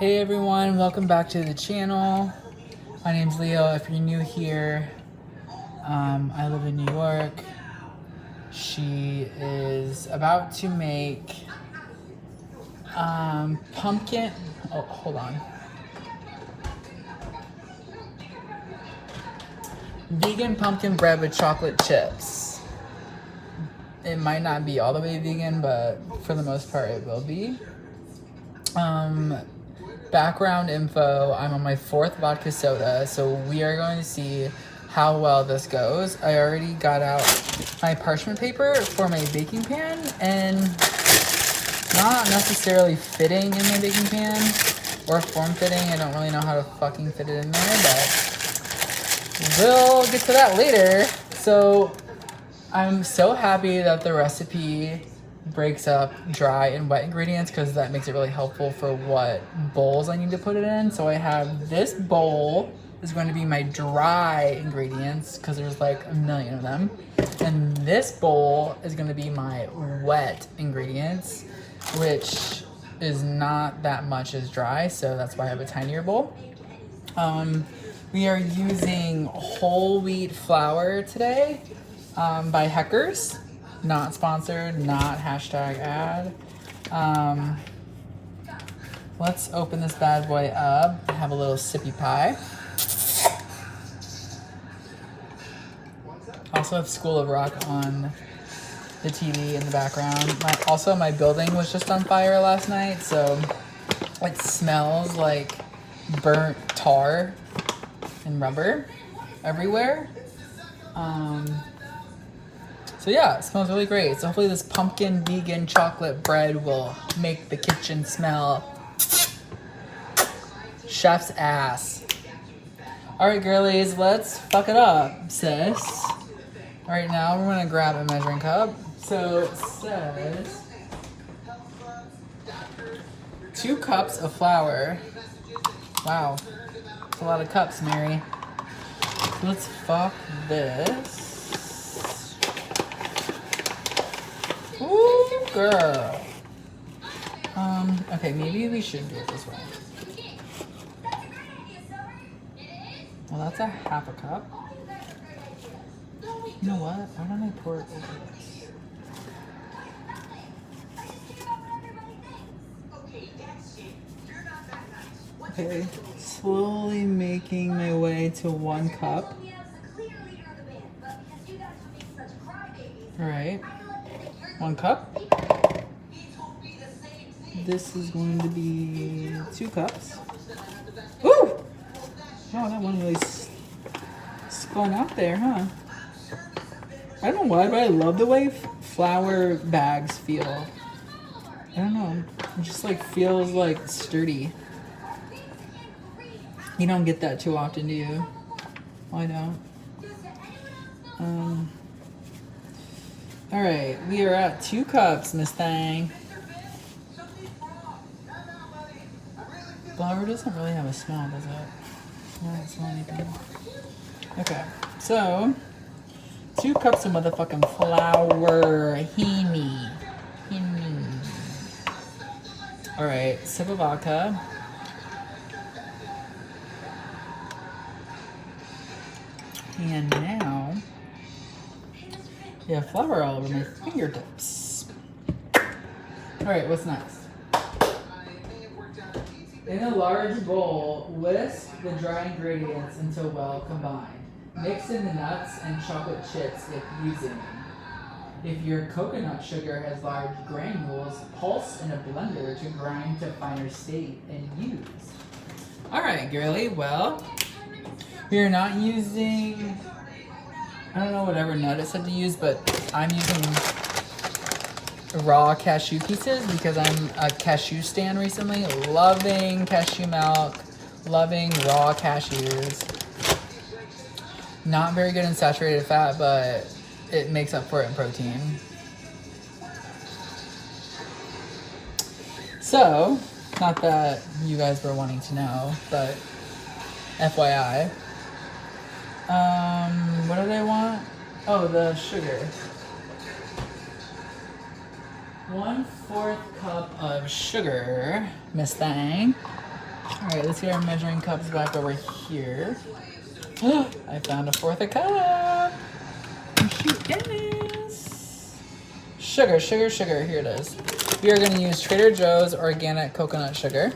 Hey everyone, welcome back to the channel. My name's Leo. If you're new here, I live in New York. She is about to make pumpkin, oh hold on. Vegan pumpkin bread with chocolate chips. It might not be all the way vegan, but for the most part it will be. Background info, I'm on my 4th vodka soda, so we are going to see how well this goes. I already got out my parchment paper for my baking pan, and not necessarily fitting in my baking pan, or form fitting. I don't really know how to fucking fit it in there, but we'll get to that later. So I'm so happy that the recipe breaks up dry and wet ingredients, because that makes it really helpful for what bowls I need to put it in. So I have this bowl is going to be my dry ingredients, because there's like a million of them, and this bowl is going to be my wet ingredients, which is not that much as dry, so that's why I have a tinier bowl. We are using whole wheat flour today, by Heckers. Not sponsored, not hashtag ad. Let's open this bad boy up. Have a little sippy pie. Also have School of Rock on the TV in the background. My building was just on fire last night, so it smells like burnt tar and rubber everywhere. So yeah, it smells really great. So hopefully this pumpkin vegan chocolate bread will make the kitchen smell chef's ass. All right, girlies, let's fuck it up, sis. All right, now we're gonna grab a measuring cup. So it says 2 cups of flour. Wow, that's a lot of cups, Mary. So let's fuck this. Ooh, girl. Okay, maybe we should do it this way. Well, that's a half a cup. You know what? Why don't I pour it over this? Okay, slowly making my way to 1 cup. All right. 1 cup. This is going to be 2 cups. Ooh! Oh, that one really spun out there, huh? I don't know why, but I love the way flour bags feel. I don't know. It just like feels like sturdy. You don't get that too often, do you? Well, I don't. All right, we are at 2 cups, Miss Thang. Flour doesn't really have a smell, does it? I don't smell anything. Okay, so 2 cups of motherfucking flour. Heaney. All right, sip of vodka. And now, yeah, flour all over my fingertips. All right, what's next? In a large bowl, whisk the dry ingredients until well combined. Mix in the nuts and chocolate chips if using. If your coconut sugar has large granules, pulse in a blender to grind to finer state and use. All right, girly, well, we are not using, I don't know whatever nut it said to use, but I'm using raw cashew pieces because I'm a cashew stan recently. Loving cashew milk, loving raw cashews. Not very good in saturated fat, but it makes up for it in protein. So, not that you guys were wanting to know, but FYI. What do they want? Oh, the sugar. 1/4 cup of sugar, Miss Thang. Alright, let's get our measuring cups back over here. I found a fourth of cup. Shoot, Dennis. Sugar. Here it is. We are going to use Trader Joe's organic coconut sugar.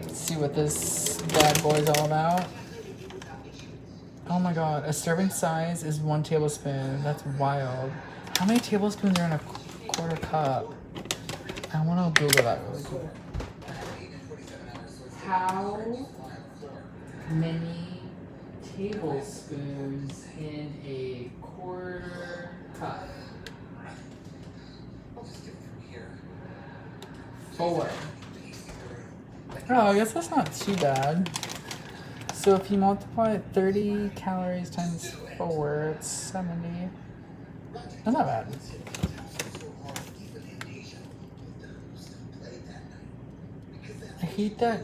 Let's see what this bad boy is all about. Oh my god, a serving size is 1 tablespoon. That's wild. How many tablespoons are in a quarter cup? I want to Google that really quick. How many tablespoons in a quarter cup? 4. Oh, I guess that's not too bad. So if you multiply 30 calories times 4, it's 70. That's not bad. I hate that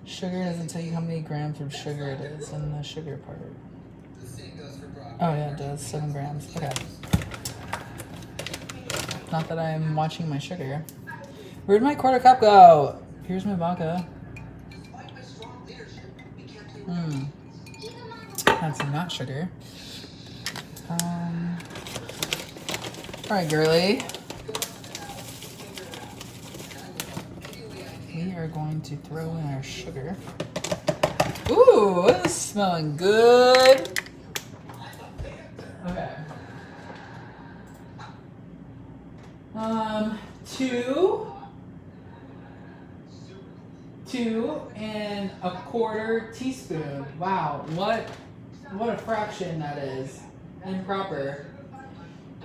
sugar doesn't tell you how many grams of sugar it is in the sugar part. Oh yeah, it does. 7 grams. Okay. Not that I'm watching my sugar. Where'd my quarter cup go? Here's my vodka. That's not sugar. Alright, girly. We are going to throw in our sugar. Ooh, this is smelling good. Okay. 2.25 teaspoons. Wow, what a fraction that is. Improper.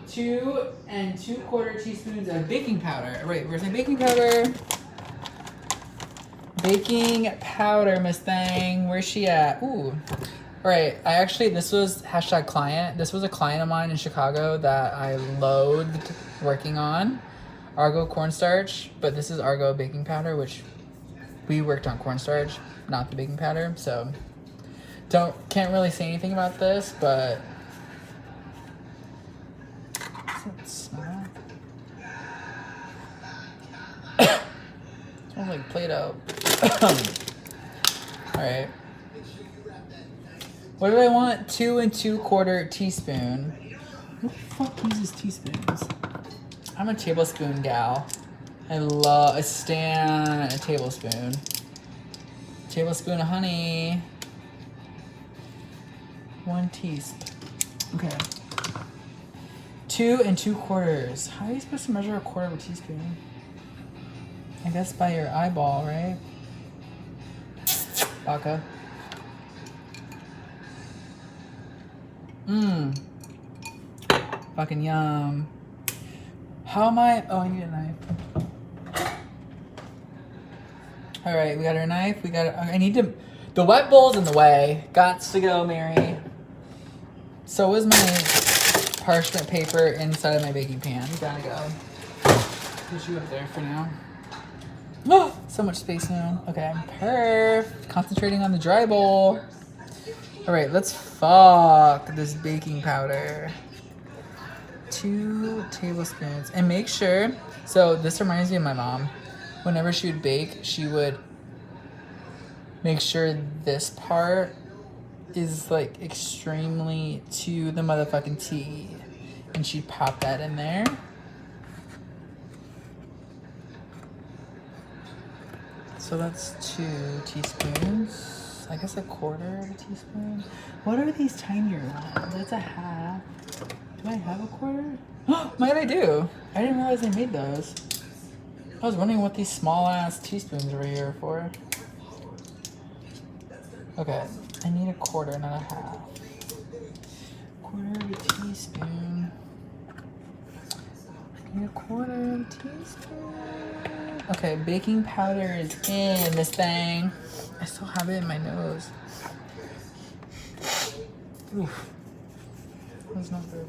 2.25 teaspoons of baking powder. Wait, where's my baking powder? Baking powder, Miss Thing. Where's she at? Ooh. Right. This was #client. This was a client of mine in Chicago that I loathed working on. Argo cornstarch, but this is Argo baking powder, which we worked on cornstarch, not the baking powder. So can't really say anything about this, but smell. Smells like Play-Doh. Alright. What do I want? 2.25 teaspoon. Who the fuck uses teaspoons? I'm a tablespoon gal. I stand a tablespoon. Tablespoon of honey. 1 teaspoon. Okay. 2.25. How are you supposed to measure a quarter of a teaspoon? I guess by your eyeball, right? Vodka. Fucking yum. How am I? Oh, I need a knife. Alright, we got our knife. I need to. The wet bowl's in the way. Gots to go, Mary. So is my parchment paper inside of my baking pan. Gotta go. Put you up there for now. Oh, so much space now. Okay, perfect. Concentrating on the dry bowl. Alright, let's fuck this baking powder. 2 tablespoons. And make sure, so this reminds me of my mom. Whenever she would bake, she would make sure this part is like extremely to the motherfucking T. And she'd pop that in there. So that's 2 teaspoons. I guess 1/4 teaspoon. What are these tinier ones? That's a half. Do I have 1/4? Oh, I do. I didn't realize they made those. I was wondering what these small ass teaspoons were here for. Okay, I need 1/4, not a half. 1/4 teaspoon. I need 1/4 teaspoon. Okay, baking powder is in this thing. I still have it in my nose. Oof. That's not good.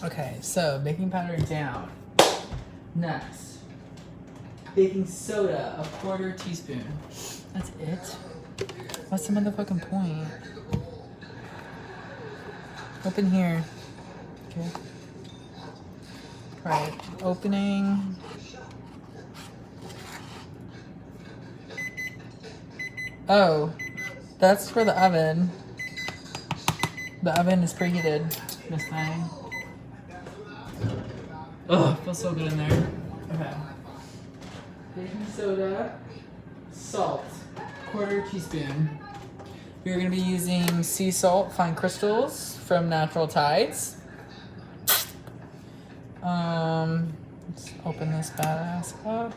Okay, so baking powder down. Next, baking soda, 1/4 teaspoon. That's it? What's the motherfucking point? Open here. Okay. Alright, opening. Oh, that's for the oven. The oven is preheated, this thing. Ugh, feels so good in there. Okay. Baking soda, salt, 1/4 teaspoon. We're gonna be using sea salt fine crystals from Natural Tides. Let's open this badass up.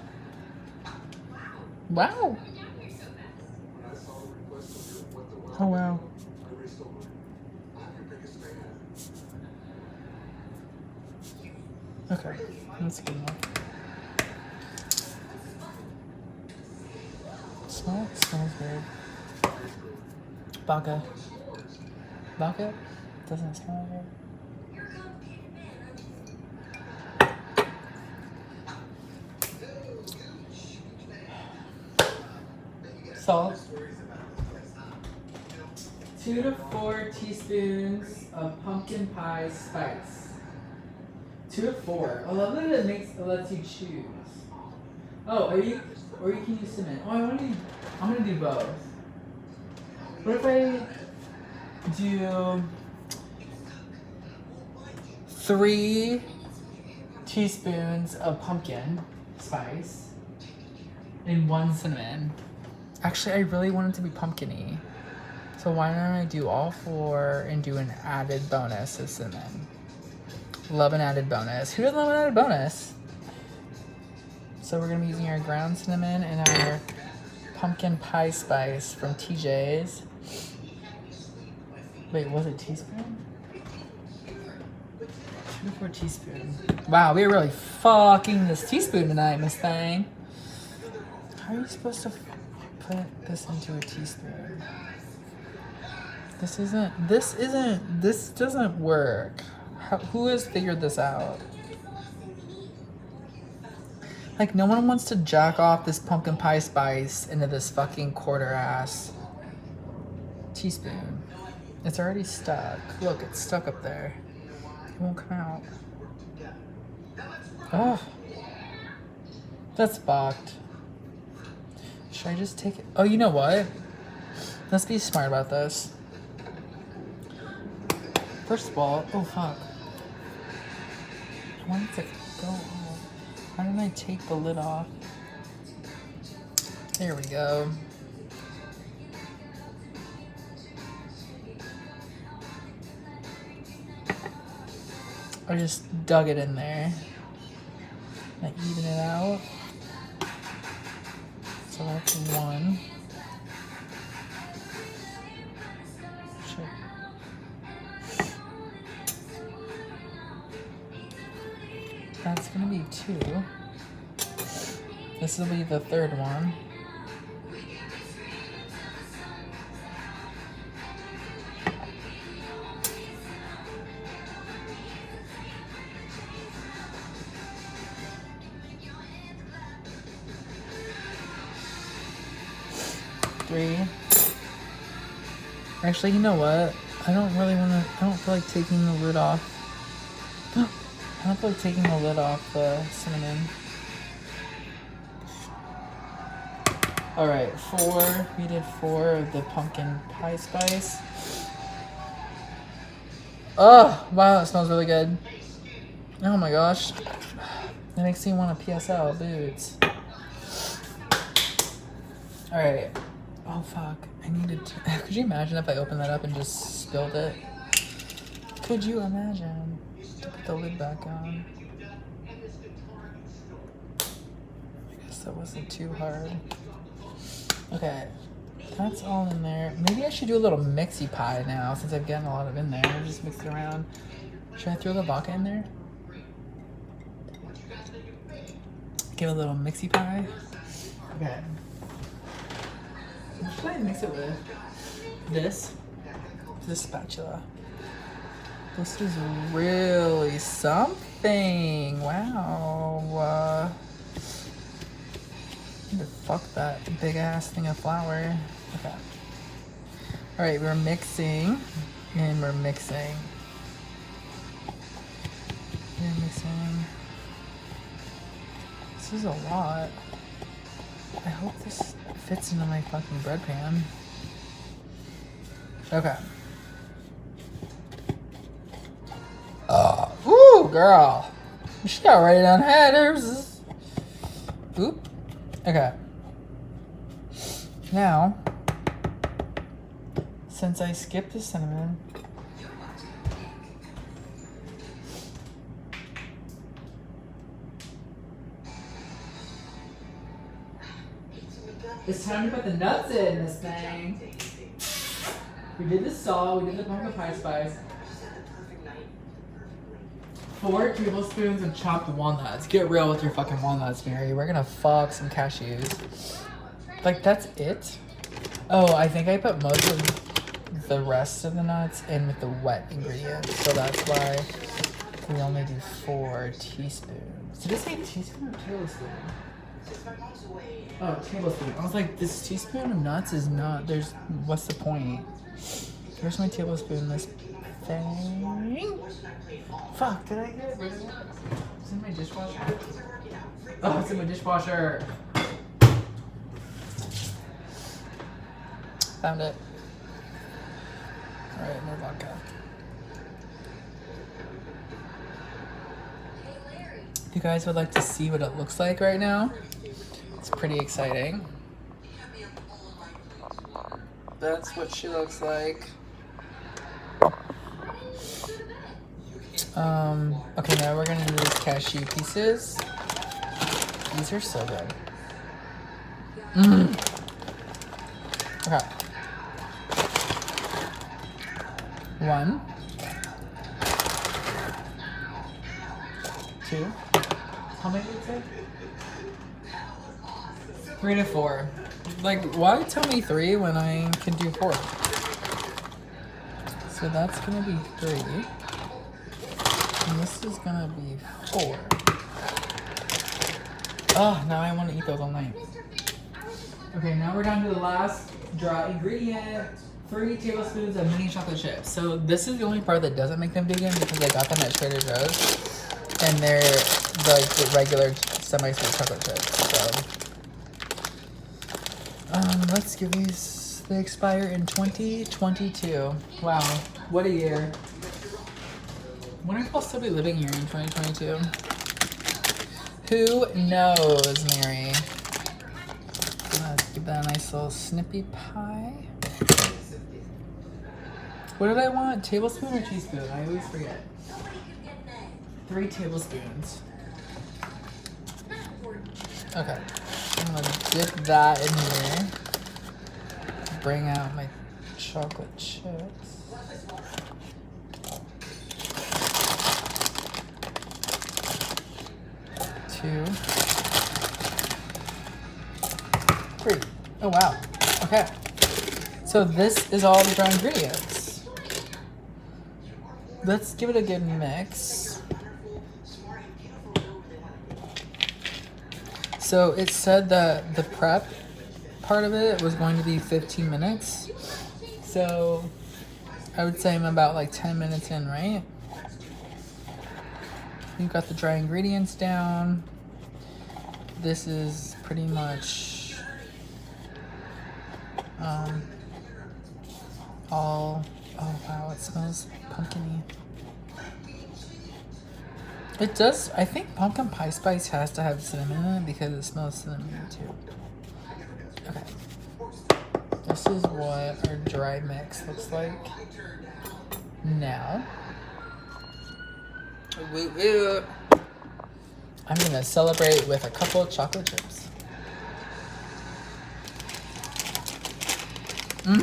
Wow. Oh wow. Okay, that's good enough. Smells weird. Vodka. Vodka? Doesn't smell good. Salt. 2 to 4 teaspoons of pumpkin pie spice. 2 to 4. I love that it lets you choose. Oh, or you can use cinnamon. Oh, I'm gonna do both. What if I do 3 teaspoons of pumpkin spice and 1 cinnamon? Actually, I really want it to be pumpkin-y. So why don't I do all 4 and do an added bonus of cinnamon? Love an added bonus. Who doesn't love an added bonus? So we're gonna be using our ground cinnamon and our pumpkin pie spice from TJ's. Wait, was it teaspoon? 2 to 4 teaspoon. Wow, we're really fucking this teaspoon tonight, Miss Thing. How are you supposed to put this into a teaspoon? This doesn't work. Who has figured this out? Like, no one wants to jack off this pumpkin pie spice into this fucking 1/4 ass teaspoon. It's already stuck. Look, it's stuck up there. It won't come out. Oh, that's fucked. Should I just take it? Oh, you know what? Let's be smart about this. First of all, oh fuck. I want it to go off. How did I take the lid off? There we go. I just dug it in there. Like, even it out. So that's 1. Shit. That's gonna be 2. This will be the 3rd one. Actually, you know what? I don't feel like taking the lid off. I don't feel like taking the lid off the cinnamon. Alright, 4. We did 4 of the pumpkin pie spice. Oh, wow, that smells really good. Oh my gosh. That makes me want a PSL boots. Alright. Oh fuck. I needed to. Could you imagine if I opened that up and just spilled it? Could you imagine? Put the lid back on. I guess that wasn't too hard. Okay. That's all in there. Maybe I should do a little mixy pie now since I've gotten a lot of in there. Just mix it around. Should I throw the vodka in there? Give a little mixy pie. Okay. What should I mix it with? This spatula. This is really something. Wow. I need to fuck that big ass thing of flour. Okay. Alright, we're mixing. And we're mixing. We're mixing. This is a lot. I hope this fits into my fucking bread pan. Okay. Ooh, girl. She got right on headers. Oop. Okay. Now, since I skipped the cinnamon, it's time to put the nuts in this thing. We did the salt, we did the pumpkin pie spice. 4 tablespoons of chopped walnuts. Get real with your fucking walnuts, Mary. We're gonna fuck some cashews. Like, that's it? Oh, I think I put most of the rest of the nuts in with the wet ingredients. So that's why we only do 4 teaspoons. Did it say teaspoon or tablespoon? Oh, tablespoon. I was like, this teaspoon of nuts is not, what's the point? Where's my tablespoon? This thing? Fuck, did I get rid of it? It's in my dishwasher. Oh, it's in my dishwasher. Found it. Alright, more vodka. If you guys would like to see what it looks like right now, it's pretty exciting. That's what she looks like. Okay, now we're gonna do these cashew pieces. These are so good. Okay. 1, 2. How many did it say? 3 to 4. Like, why tell me 3 when I can do 4? So that's gonna be 3. And this is gonna be 4. Oh, now I want to eat those all night. Okay, now we're down to the last dry ingredient. 3 tablespoons of mini chocolate chips. So this is the only part that doesn't make them vegan because I got them at Trader Joe's. And they're like the regular semi-sweet chocolate chips. So let's give these, they expire in 2022. Wow, what a year. When are people still be living here in 2022? Who knows, Mary? Let's give that a nice little snippy pie. What did I want? Tablespoon or teaspoon? I always forget. 3 tablespoons. Okay. I'm gonna dip that in here. Bring out my chocolate chips. 2, 3. Oh wow. Okay. So this is all the dry ingredients. Let's give it a good mix. So it said that the prep part of it was going to be 15 minutes. So I would say I'm about like 10 minutes in, right? We've got the dry ingredients down. This is pretty much all, oh wow, it smells pumpkin-y. It does, I think pumpkin pie spice has to have cinnamon in it because it smells cinnamon too. Okay. This is what our dry mix looks like now. I'm gonna celebrate with a couple of chocolate chips. It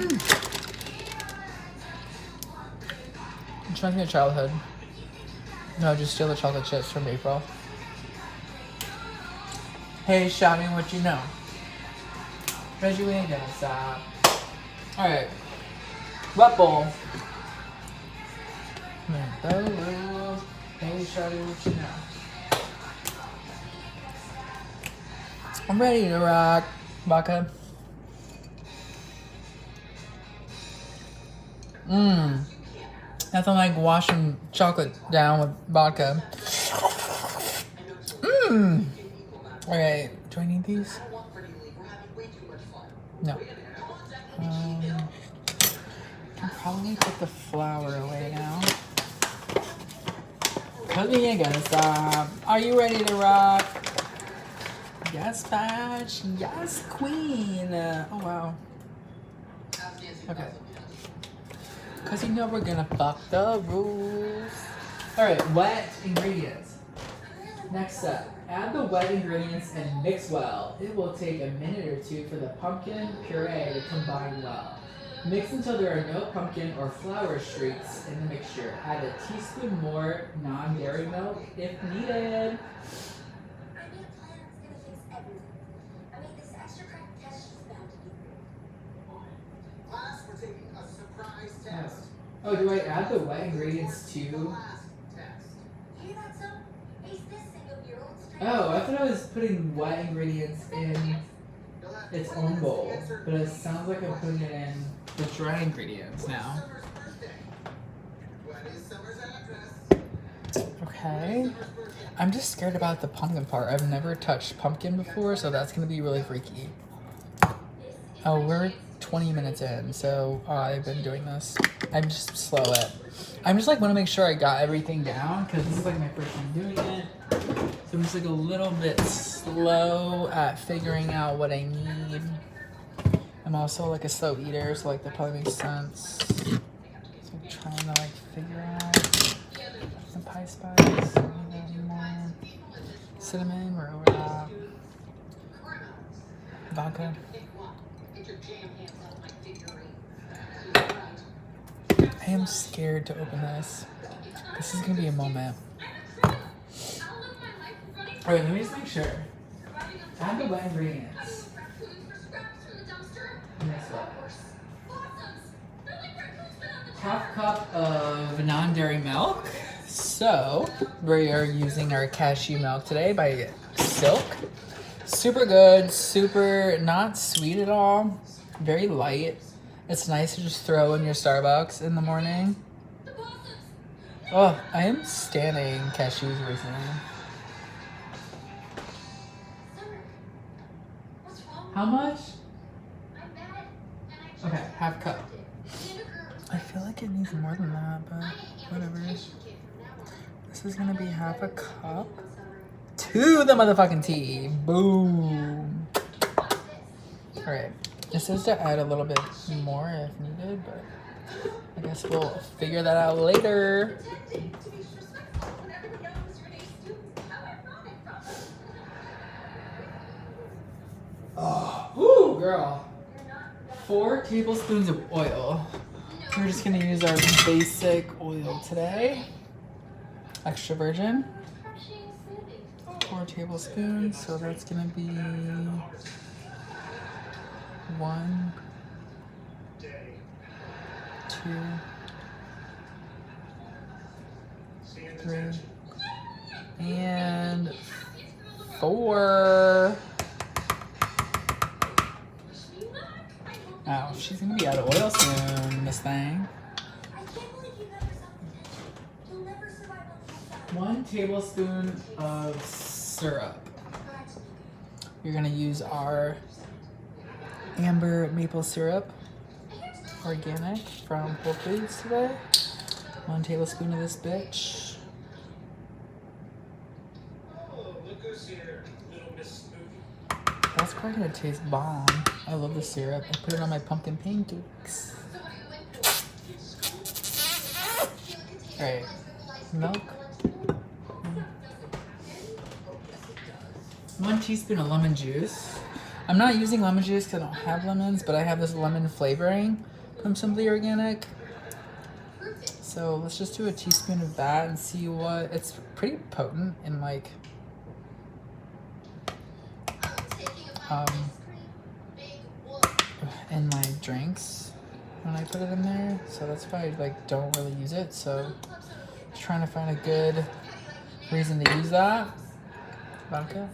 reminds me of childhood. No, just steal the chocolate chips from April. Hey, shout me what you know. Cause you ain't gonna stop. Alright. What bowl? Hey, shout me what you know. I'm ready to rock. Vodka. Nothing like washing chocolate down with vodka. Alright, do I need these? No. I'll probably put the flour away now. Cause we ain't gonna stop. Are you ready to rock? Yes, Patch. Yes, Queen. Oh, wow. Okay. Cause you know we're gonna fuck the rules. Alright, wet ingredients. Next up, add the wet ingredients and mix well. It will take a minute or two for the pumpkin puree to combine well. Mix until there are no pumpkin or flour streaks in the mixture. Add a teaspoon more non-dairy milk if needed. Oh, do I add the wet ingredients too? Oh, I thought I was putting wet ingredients in its own bowl, but it sounds like I'm putting it in the dry ingredients now. Okay. I'm just scared about the pumpkin part. I've never touched pumpkin before, so that's gonna be really freaky. Oh, we're 20 minutes in, so I've been doing this. I'm just slow at. I'm just like want to make sure I got everything down because this is like my first time doing it. So I'm just like a little bit slow at figuring out what I need. I'm also like a slow eater, so like that probably makes sense. So I'm trying to like figure out the pie spice. More cinnamon, we're over that. Vodka. I am scared to open this. This is gonna be a moment. Alright, let me just make sure. Add the wet ingredients. Half cup of non-dairy milk. So, we are using our cashew milk today by Silk. Super good, super not sweet at all. Very light. It's nice to just throw in your Starbucks in the morning. Oh, I am standing cashews recently. How much? Okay, half cup. I feel like it needs more than that, but whatever. This is gonna be half a cup. To the motherfucking tea. Boom. Alright. It says to add a little bit more if needed, but I guess we'll figure that out later. Oh, ooh, girl. 4 tablespoons of oil. We're just gonna use our basic oil today. Extra virgin. 4 tablespoons, so that's gonna be 1, 2, three, and 4. Oh, she's gonna be out of oil soon, this thing. 1 tablespoon of syrup. You're gonna use our amber maple syrup, organic from Whole Foods today. 1 tablespoon of this bitch. That's probably gonna taste bomb. I love the syrup. I put it on my pumpkin pancakes. Alright, milk. 1 teaspoon of lemon juice. I'm not using lemon juice because I don't have lemons, but I have this lemon flavoring from Simply Organic. So let's just do a teaspoon of that and see what, it's pretty potent in like, in like drinks when I put it in there. So that's why I like don't really use it. So just trying to find a good reason to use that. Vodka.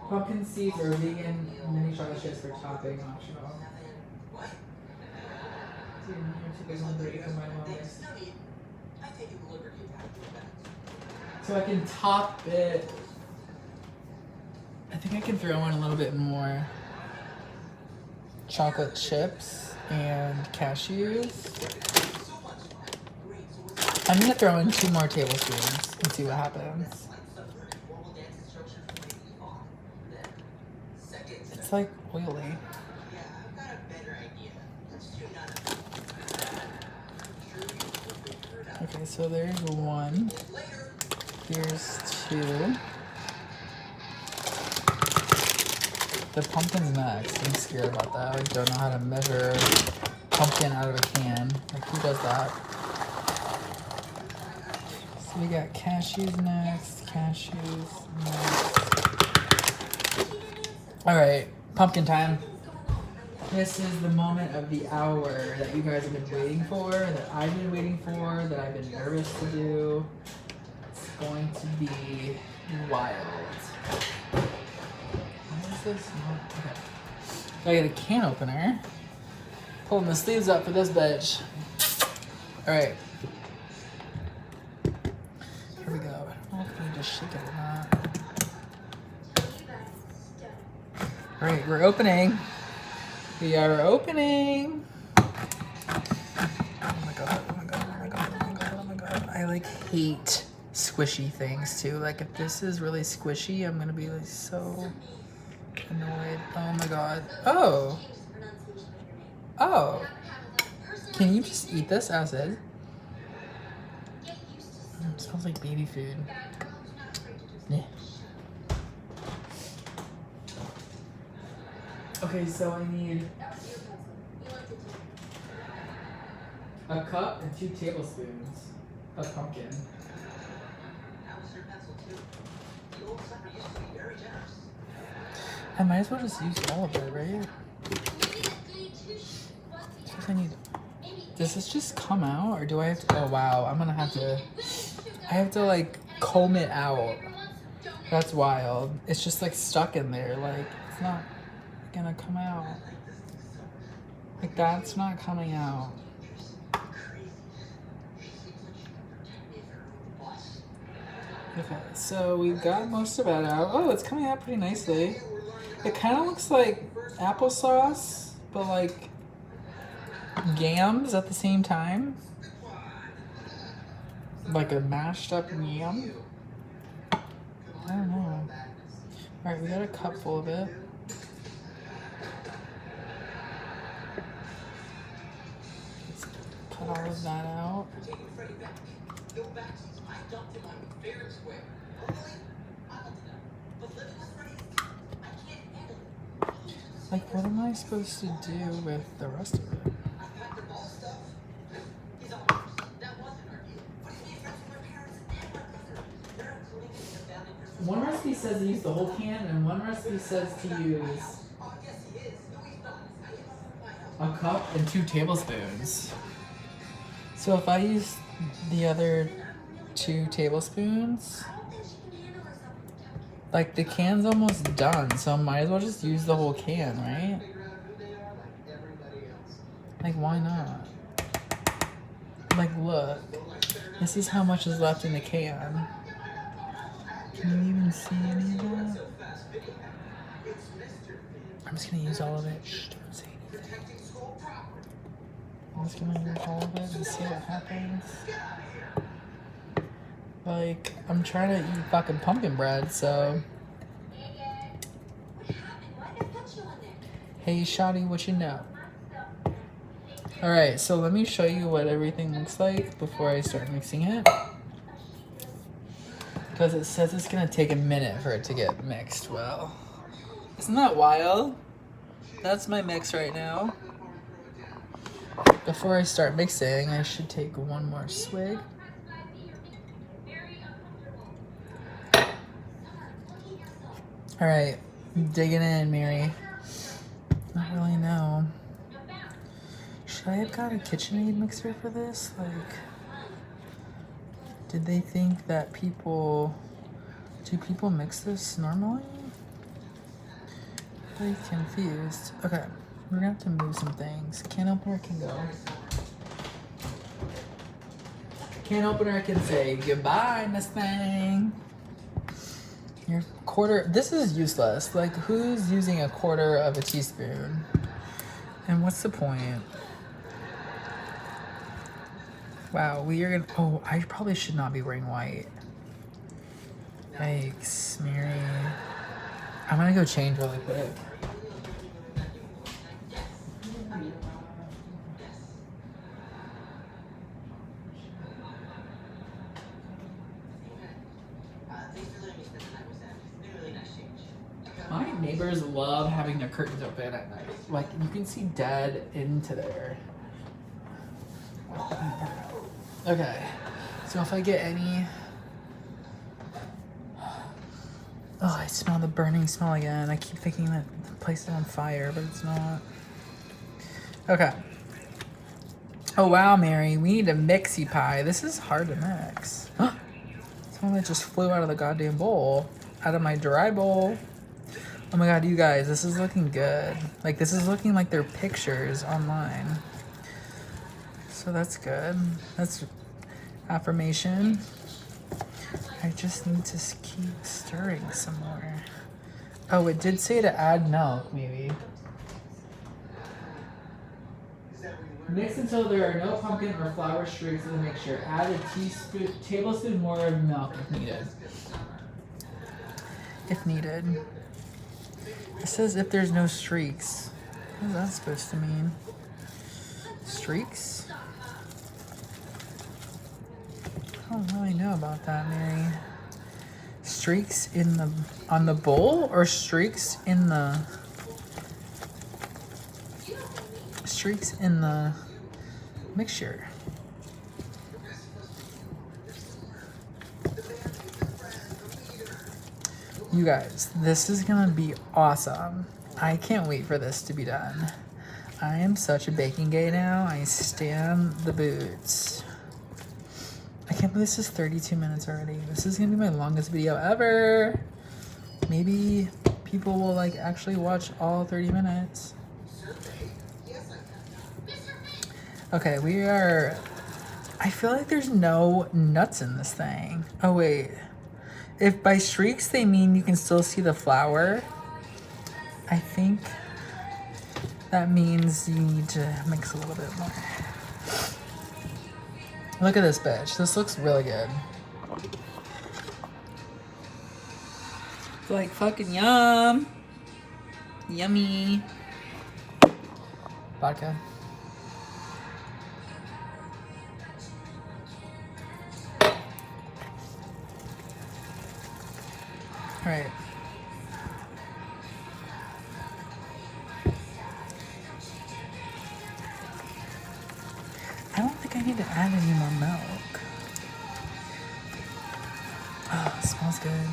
Pumpkin seeds or vegan mini chocolate chips for topping optional. So I can top it. I think I can throw in a little bit more chocolate chips and cashews. I'm gonna throw in 2 more tablespoons and see what happens. It's like oily. Okay, so there's 1. Here's 2. The pumpkin's next. I'm scared about that. I don't know how to measure pumpkin out of a can. Like, who does that? So we got cashews next. Cashews next. Alright, pumpkin time. This is the moment of the hour that you guys have been waiting for, that I've been waiting for, that I've been nervous to do. It's going to be wild. Okay. I got a can opener. Pulling the sleeves up for this bitch. Alright. Here we go. I don't know if we can just shake it or not. Alright, we're opening. We are opening. Oh my god, oh my god, oh my god, oh my god, oh my god. I like hate squishy things too. Like if this is really squishy, I'm gonna be like so annoyed. Oh my god. Oh. Oh. Can you just eat this as is? It smells like baby food. Yeah. Okay, so I need a cup and 2 tablespoons of pumpkin. I might as well just use all of it, right? I need. Does this just come out, or do I have to? Oh wow, I'm gonna have to. I have to like comb it out. That's wild. It's just like stuck in there. Like it's not gonna come out. Like that's not coming out. Okay, so we've got most of that out. Oh, it's coming out pretty nicely. It kind of looks like applesauce, but like yams at the same time. Like a mashed up yam. I don't know. Alright, we got a cup full of it. Let's put all of that out. Like, what am I supposed to do with the rest of it? One recipe says to use the whole can, and one recipe says to use a cup and 2 tablespoons. So if I use the other 2 tablespoons, like the can's almost done, so I might as well just use the whole can, right? Like, why not? Like, look. This is how much is left in the can. Can you even see any of that? I'm just gonna use all of it. Shh, don't say anything. I'm just gonna use all of it and see what happens. Like, I'm trying to eat fucking pumpkin bread, so. Hey, Shotty, what you know? Alright, so let me show you what everything looks like before I start mixing it. Because it says it's gonna take a minute for it to get mixed well. Isn't that wild? That's my mix right now. Before I start mixing, I should take one more swig. Alright, digging in, Mary. I don't really know. Should I have got a KitchenAid mixer for this? Like, did they think that people... Do people mix this normally? I'm very confused. Okay, we're gonna have to move some things. Can opener can go. can opener can say goodbye, Miss Thing. Your quarter. This is useless. Like, who's using a quarter of a teaspoon? And what's the point? Wow, we are gonna. Oh, I probably should not be wearing white. Yikes, Mary. I'm gonna go change really quick. My neighbors love having their curtains open at night. Like, you can see dead into there. Okay, so if I get any... Oh, I smell the burning smell again. I keep thinking that the place is on fire, but it's not. Okay. Oh, wow, Mary. We need a mixie pie. This is hard to mix. Something that just flew out of the goddamn bowl. Out of my dry bowl. Oh my god, you guys, this is looking good. Like, this is looking like their pictures online. So that's good. That's affirmation. I just need to keep stirring some more. Oh, it did say to add milk, maybe. Mix until there are no pumpkin or flour streaks in the mixture. Add a tablespoon more of milk if needed. If needed. It says if there's no streaks. What is that supposed to mean? Streaks? I don't really know about that, Mary. Streaks in the on the bowl or streaks in the mixture? You guys, this is gonna be awesome. I can't wait for this to be done. I am such a baking gay now. I stand the boots. I can't believe this is 32 minutes already. This is gonna be my longest video ever. Maybe people will like actually watch all 30 minutes. Okay, I feel like there's no nuts in this thing. Oh wait, if by streaks they mean you can still see the flour, I think that means you need to mix a little bit more. Look at this bitch. This looks really good. Like fucking yum. Yummy. Vodka. All right. I don't think I need to add any more milk. Oh, it smells good.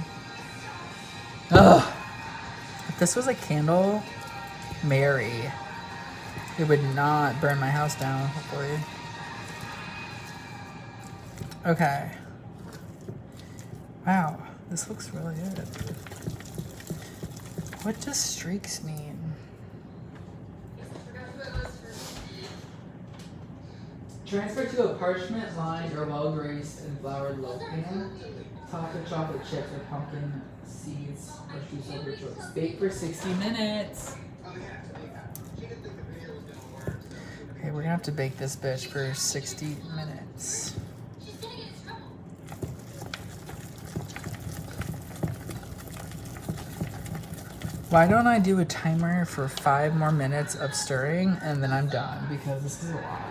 Ugh. If this was a candle, Mary, it would not burn my house down, hopefully. Okay. Wow, this looks really good. What does streaks mean? Transfer to a parchment-lined or well-greased and floured loaf pan. Top with chocolate chips or pumpkin seeds or juice of your choice. Bake for 60 minutes. Okay, we're gonna have to bake this bitch for 60 minutes. Why don't I do a timer for 5 more minutes of stirring and then I'm done, because this is a lot.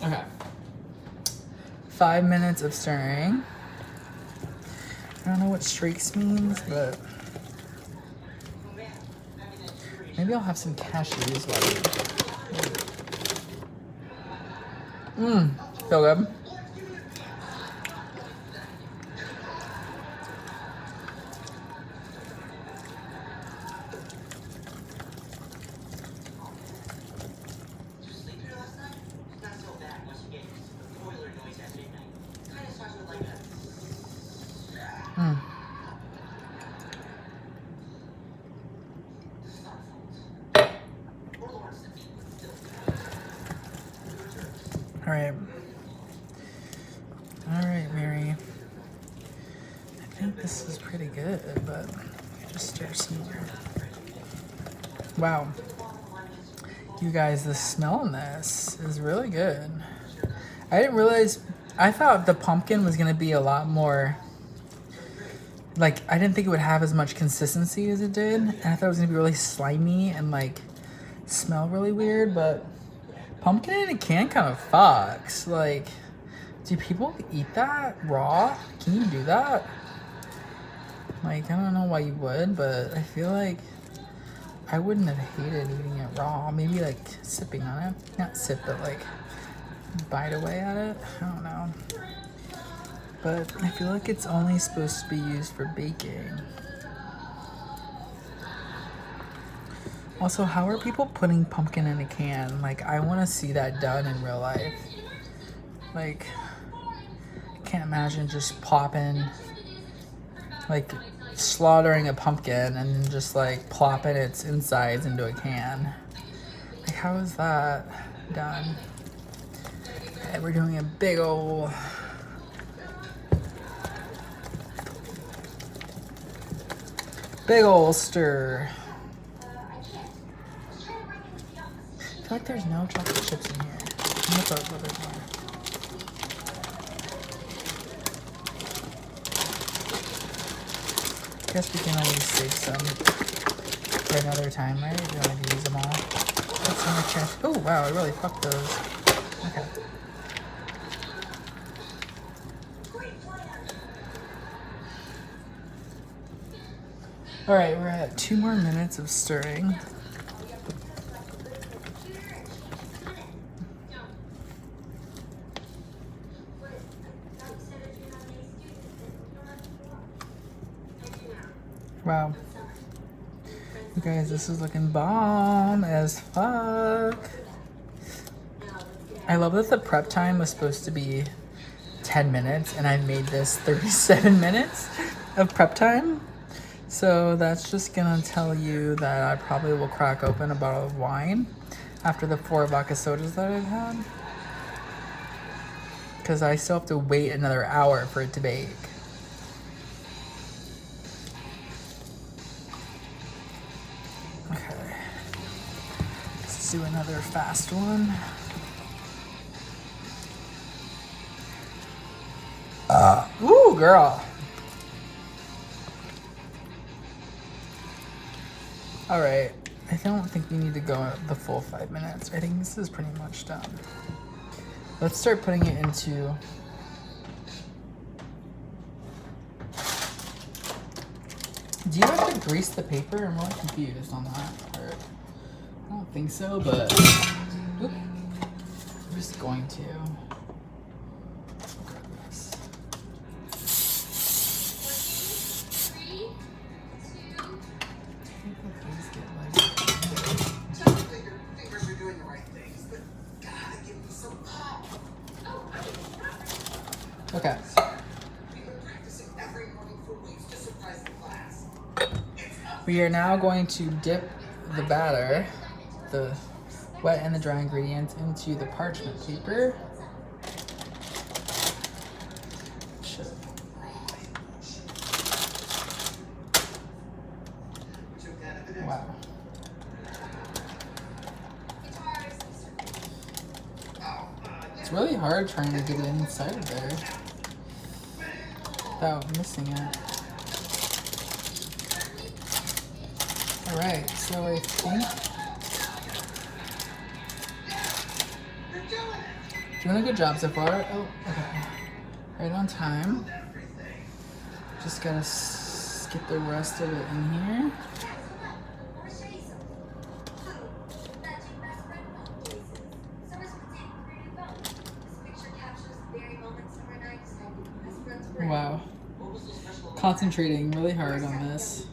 Okay. 5 minutes of stirring. I don't know what streaks means, but maybe I'll have some cashews while so good. All right. All right, Mary. I think this is pretty good, but just stir some more. Wow. You guys, the smell in this is really good. I didn't realize, I thought the pumpkin was gonna be a lot more, like, I didn't think it would have as much consistency as it did. And I thought it was gonna be really slimy and like smell really weird, but pumpkin in a can kind of fucks. Like, do people eat that raw? Can you do that? Like, I don't know why you would, but I feel like I wouldn't have hated eating it raw. Maybe like sipping on it. Not sip, but like bite away at it. I don't know. But I feel like it's only supposed to be used for baking. Also, how are people putting pumpkin in a can? Like, I want to see that done in real life. Like, I can't imagine just popping, like, slaughtering a pumpkin and then just, like, plopping its insides into a can. Like, how is that done? Okay, we're doing a big ol' stir. I feel like there's no chocolate chips in here. I'm gonna throw a little bit more. I guess we can always save some for another time, right? We don't have to use them all. Put some more cashew. Oh wow, I really fucked those. Okay. All right, we're at 2 more minutes of stirring. Wow. You guys, this is looking bomb as fuck. I love that the prep time was supposed to be 10 minutes and I made this 37 minutes of prep time. So that's just gonna tell you that I probably will crack open a bottle of wine after the 4 vodka sodas that I've had. Because I still have to wait another hour for it to bake. Okay. Let's do another fast one. Ooh, girl. All right, I don't think we need to go the full 5 minutes. I think this is pretty much done. Let's start putting it into, do you have to grease the paper? I'm really confused on that part. I don't think so, but oop, I'm just going to. Okay. We are now going to dip the batter, the wet and the dry ingredients, into the parchment paper. Wow. It's really hard trying to get it inside of there without missing it. Alright, so I think doing a good job so far. Oh, okay. Right on time. Just gotta get the rest of it in here. Wow. Concentrating really hard on this.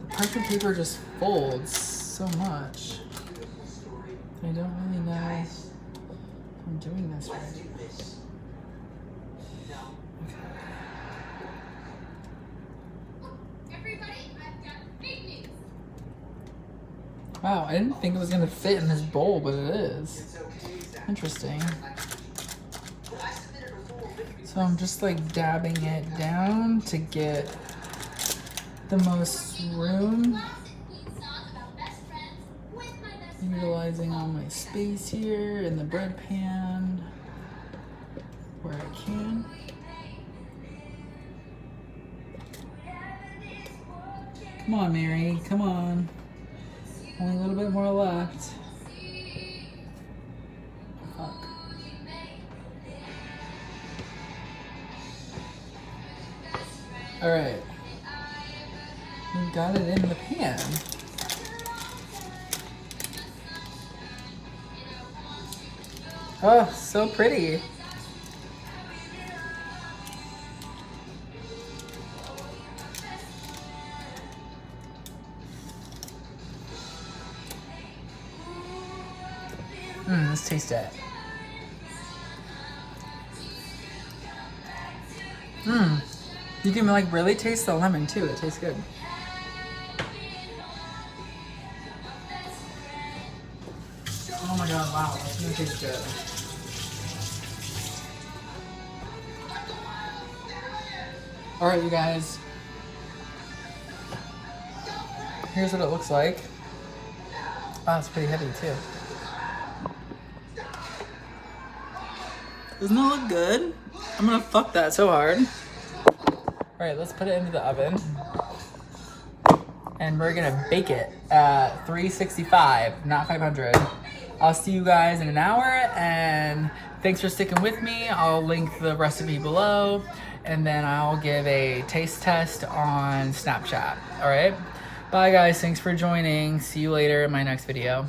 The parchment paper just folds so much. I don't really know if I'm doing this right. Wow, I didn't think it was gonna fit in this bowl, but it is. Interesting. So I'm just like dabbing it down to get the most room. Utilizing all my space here in the bread pan where I can. Come on, Mary, come on. Only a little bit more left. Fuck. All right. We got it in the pan. Oh, so pretty. Let's taste it. You can like really taste the lemon too. It tastes good. Oh my god, wow, that's gonna taste good. Alright, you guys. Here's what it looks like. Wow, it's pretty heavy too. Doesn't it look good? I'm gonna fuck that so hard. Alright, let's put it into the oven. And we're gonna bake it at 365, not 500. I'll see you guys in an hour, and thanks for sticking with me. I'll link the recipe below, and then I'll give a taste test on Snapchat. All right, bye guys, thanks for joining. See you later in my next video.